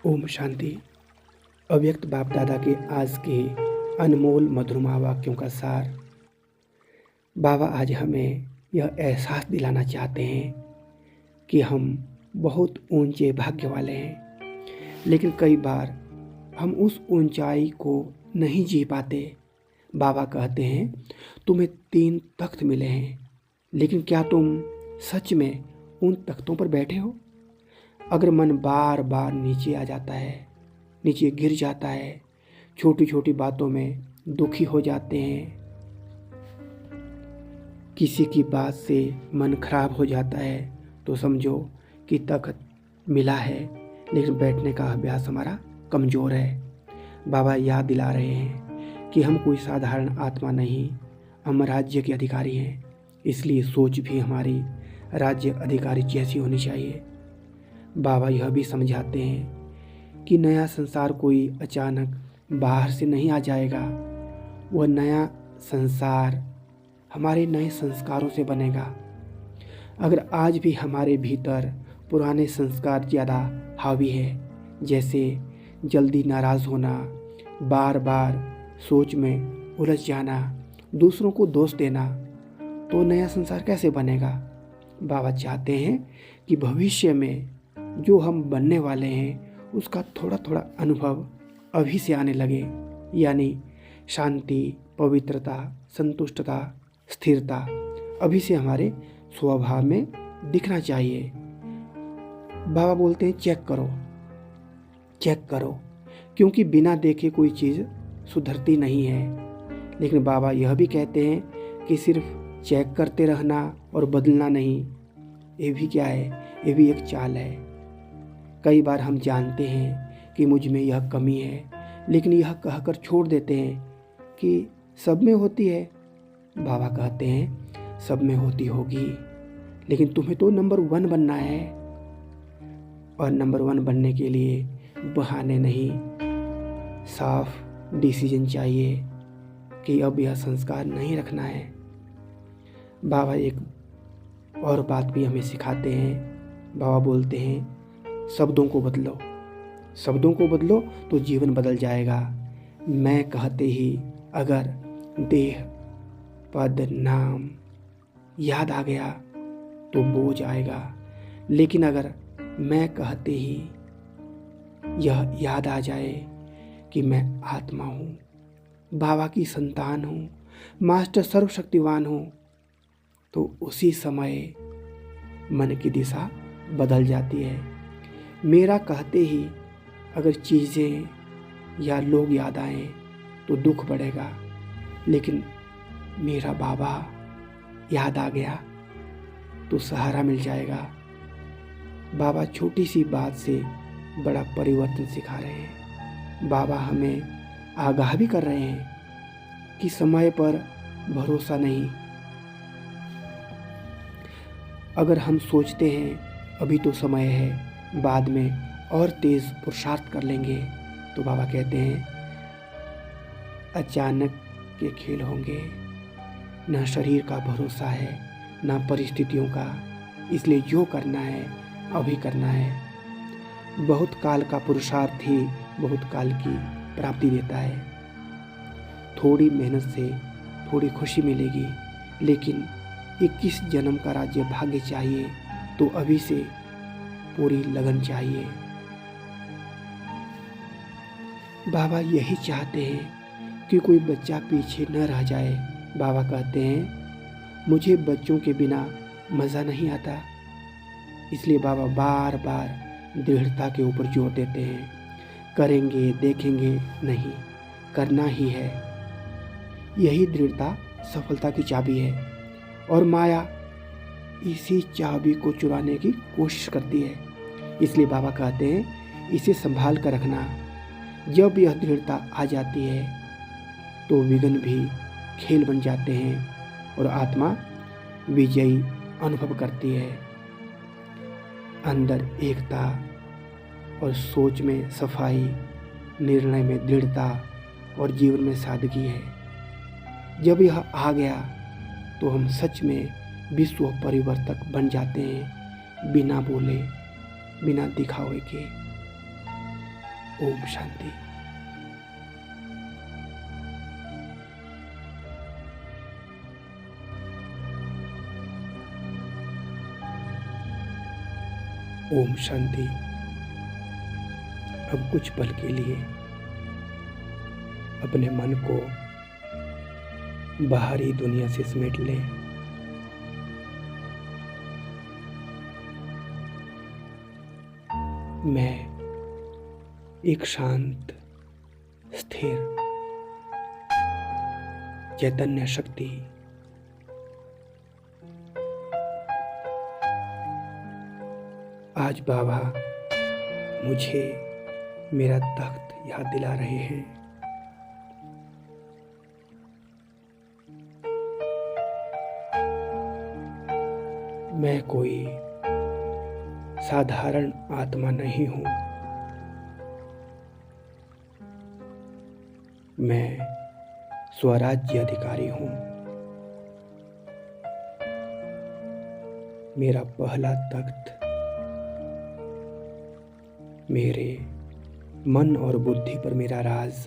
ओम शांति। अव्यक्त बाप दादा के आज के अनमोल मधुरमा वाक्यों का सार। बाबा आज हमें यह एहसास दिलाना चाहते हैं कि हम बहुत ऊंचे भाग्य वाले हैं, लेकिन कई बार हम उस ऊंचाई को नहीं जी पाते। बाबा कहते हैं तुम्हें 3 तख्त मिले हैं, लेकिन क्या तुम सच में उन तख्तों पर बैठे हो? अगर मन बार बार नीचे आ जाता है, नीचे गिर जाता है, छोटी छोटी बातों में दुखी हो जाते हैं, किसी की बात से मन खराब हो जाता है, तो समझो कि तख्त मिला है, लेकिन बैठने का अभ्यास हमारा कमज़ोर है। बाबा याद दिला रहे हैं कि हम कोई साधारण आत्मा नहीं, हम राज्य के अधिकारी हैं। इसलिए सोच भी हमारी राज्य अधिकारी जैसी होनी चाहिए। बाबा यह भी समझाते हैं कि नया संसार कोई अचानक बाहर से नहीं आ जाएगा। वह नया संसार हमारे नए संस्कारों से बनेगा। अगर आज भी हमारे भीतर पुराने संस्कार ज़्यादा हावी है, जैसे जल्दी नाराज़ होना, बार बार सोच में उलझ जाना, दूसरों को दोष देना, तो नया संसार कैसे बनेगा? बाबा चाहते हैं कि भविष्य में जो हम बनने वाले हैं उसका थोड़ा थोड़ा अनुभव अभी से आने लगे, यानी शांति, पवित्रता, संतुष्टता, स्थिरता अभी से हमारे स्वभाव में दिखना चाहिए। बाबा बोलते हैं चेक करो, चेक करो, क्योंकि बिना देखे कोई चीज़ सुधरती नहीं है। लेकिन बाबा यह भी कहते हैं कि सिर्फ चेक करते रहना और बदलना नहीं, ये भी क्या है? ये भी एक चाल है। कई बार हम जानते हैं कि मुझ में यह कमी है, लेकिन यह कहकर छोड़ देते हैं कि सब में होती है। बाबा कहते हैं सब में होती होगी, लेकिन तुम्हें तो नंबर 1 बनना है। और नंबर 1 बनने के लिए बहाने नहीं, साफ डिसीजन चाहिए कि अब यह संस्कार नहीं रखना है। बाबा एक और बात भी हमें सिखाते हैं। बाबा बोलते हैं शब्दों को बदलो, शब्दों को बदलो तो जीवन बदल जाएगा। मैं कहते ही अगर देह, पद, नाम याद आ गया तो बोझ आएगा, लेकिन अगर मैं कहते ही यह याद आ जाए कि मैं आत्मा हूँ, बाबा की संतान हूँ, मास्टर सर्वशक्तिवान हूँ, तो उसी समय मन की दिशा बदल जाती है। मेरा कहते ही अगर चीज़ें या लोग याद आएं तो दुख बढ़ेगा, लेकिन मेरा बाबा याद आ गया तो सहारा मिल जाएगा। बाबा छोटी सी बात से बड़ा परिवर्तन सिखा रहे हैं। बाबा हमें आगाह भी कर रहे हैं कि समय पर भरोसा नहीं। अगर हम सोचते हैं अभी तो समय है, बाद में और तेज़ पुरुषार्थ कर लेंगे, तो बाबा कहते हैं अचानक के खेल होंगे। न शरीर का भरोसा है, न परिस्थितियों का, इसलिए जो करना है अभी करना है। बहुत काल का पुरुषार्थ ही बहुत काल की प्राप्ति देता है। थोड़ी मेहनत से थोड़ी खुशी मिलेगी, लेकिन 21 जन्म का राज्य भाग्य चाहिए, तो अभी से पूरी लगन चाहिए। बाबा यही चाहते हैं कि कोई बच्चा पीछे न रह जाए। बाबा कहते हैं मुझे बच्चों के बिना मज़ा नहीं आता, इसलिए बाबा बार बार दृढ़ता के ऊपर जोर देते हैं। करेंगे, देखेंगे नहीं, करना ही है। यही दृढ़ता सफलता की चाबी है, और माया इसी चाबी को चुराने की कोशिश करती है। इसलिए बाबा कहते हैं इसे संभाल कर रखना। जब यह दृढ़ता आ जाती है तो विघ्न भी खेल बन जाते हैं और आत्मा विजयी अनुभव करती है। अंदर एकता और सोच में सफाई, निर्णय में दृढ़ता और जीवन में सादगी है। जब यह आ गया तो हम सच में विश्व परिवर्तक बन जाते हैं, बिना बोले, बिना दिखावे के। ओम शांति। ओम शांति। अब कुछ पल के लिए अपने मन को बाहरी दुनिया से समेट लें। मैं एक शांत, स्थिर चैतन्य शक्ति आज बाबा मुझे मेरा तख्त याद दिला रहे हैं। मैं कोई साधारण आत्मा नहीं हूं। मैं स्वराज्य अधिकारी हूं। मेरा पहला तख्त मेरे मन और बुद्धि पर मेरा राज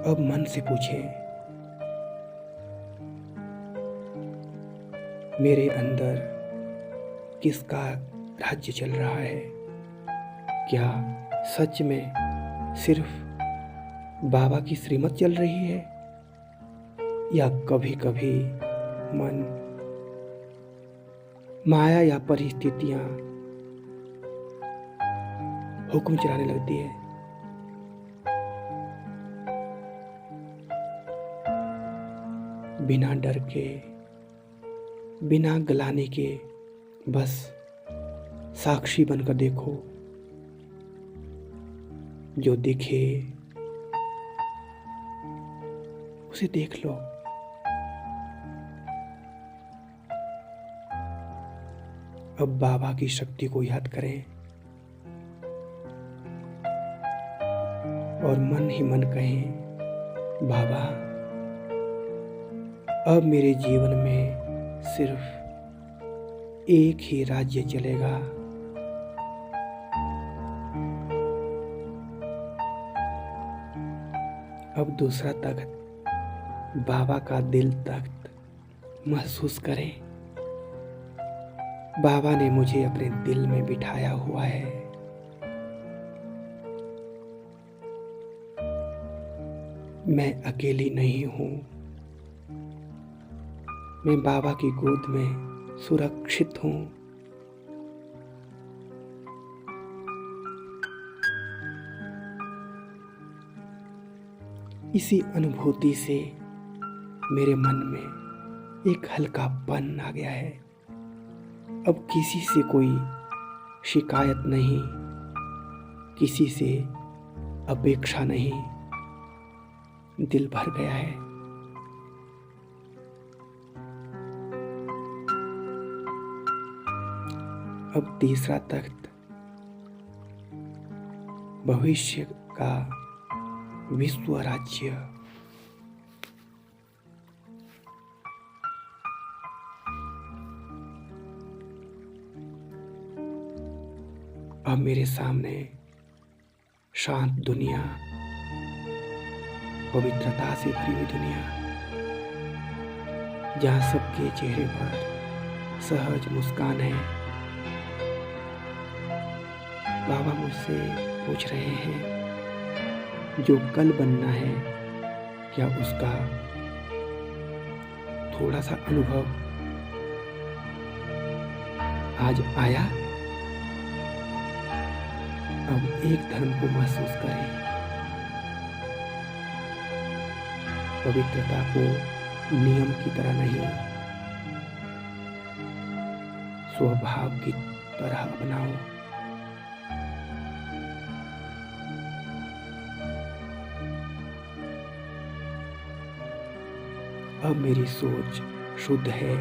अब मन से पूछें, मेरे अंदर किसका राज्य चल रहा है? क्या सच में सिर्फ बाबा की श्रीमत चल रही है, या कभी कभी मन, माया या परिस्थितियां हुक्म चलाने लगती है? बिना डर के, बिना गलाने के, बस साक्षी बनकर देखो। जो दिखे उसे देख लो। अब बाबा की शक्ति को याद करें और मन ही मन कहें, बाबा अब मेरे जीवन में सिर्फ एक ही राज्य चलेगा। अब दूसरा तख्त, बाबा का दिल तख्त महसूस करें। बाबा ने मुझे अपने दिल में बिठाया हुआ है। मैं अकेली नहीं हूं। मैं बाबा की गोद में सुरक्षित हूं। इसी अनुभूति से मेरे मन में एक हल्कापन आ गया है। अब किसी से कोई शिकायत नहीं, किसी से अपेक्षा नहीं। दिल भर गया है। अब तीसरा तख्त, भविष्य का विश्व राज्य। अब मेरे सामने शांत दुनिया, पवित्रता से भरी हुई दुनिया, जहाँ सबके चेहरे पर सहज मुस्कान है। बाबा मुझसे पूछ रहे हैं, जो कल बनना है, क्या उसका थोड़ा सा अनुभव आज आया? अब एक धर्म को महसूस करें, पवित्रता को नियम की तरह नहीं, स्वभाव की तरह अपनाओ। अब मेरी सोच शुद्ध है,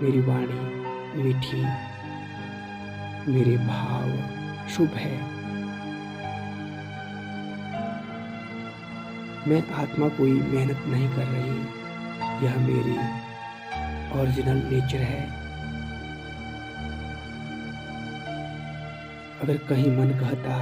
मेरी वाणी मीठी, मेरे भाव शुभ है। मैं आत्मा कोई मेहनत नहीं कर रही, यह मेरी ओरिजिनल नेचर है। अगर कहीं मन कहता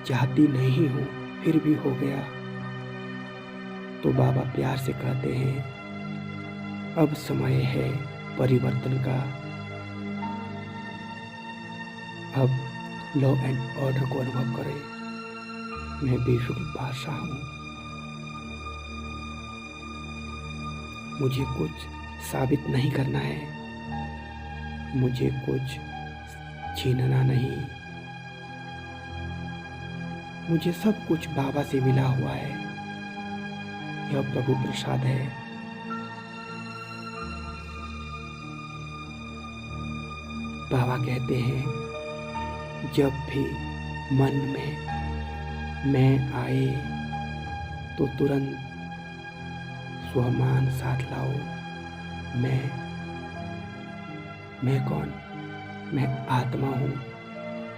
चाहती नहीं हूँ फिर भी हो गया, तो बाबा प्यार से कहते हैं अब समय है परिवर्तन का। अब लॉ एंड ऑर्डर को अनुभव करें। मैं विश्व की बादशाह हूँ। मुझे कुछ साबित नहीं करना है, मुझे कुछ छीनना नहीं। मुझे सब कुछ बाबा से मिला हुआ है। यह प्रभु प्रसाद है। बाबा कहते हैं जब भी मन में मैं आए तो तुरंत स्वमान साथ लाओ। मैं कौन? मैं आत्मा हूँ।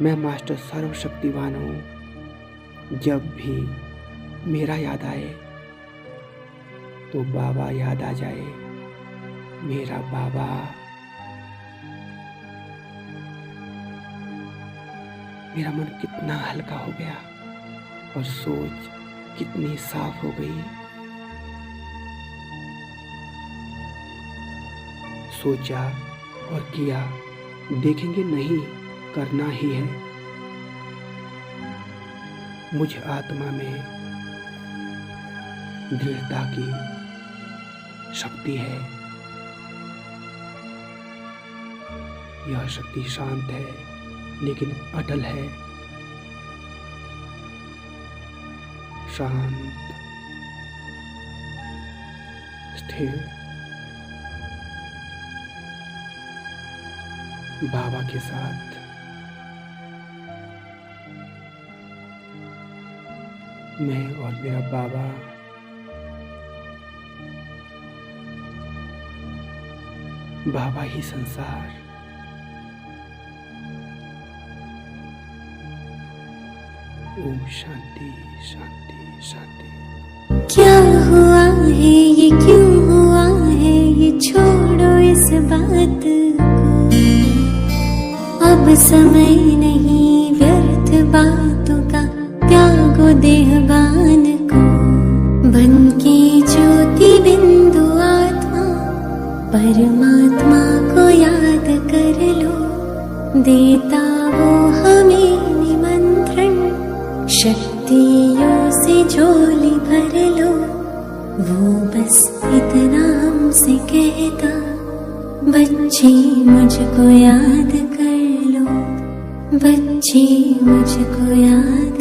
मैं मास्टर सर्वशक्तिवान हूँ। जब भी मेरा याद आए तो बाबा याद आ जाए। मेरा बाबा। मेरा मन कितना हल्का हो गया और सोच कितनी साफ हो गई। सोचा और किया, देखेंगे नहीं, करना ही है। मुझ आत्मा में दृढ़ता की शक्ति है। यह शक्ति शांत है लेकिन अटल है। शांत, स्थिर। बाबा के साथ मैं और मेरा बाबा बाबा ही संसार। ओम शांति शांति शांति। क्या हुआ है ये, क्यों हुआ है ये, छोड़ो इस बात को। अब समय नहीं व्यर्थ बातों का, त्यागो देहबान को। बन के ज्योति बिंदु आत्मा, परमात्मा को याद कर लो। देता वो हमें निमंत्रण, शक्तियों से झोली भर लो। वो बस इतना हमसे कहता, बच्चे मुझको याद कर लो, बच्चे मुझको याद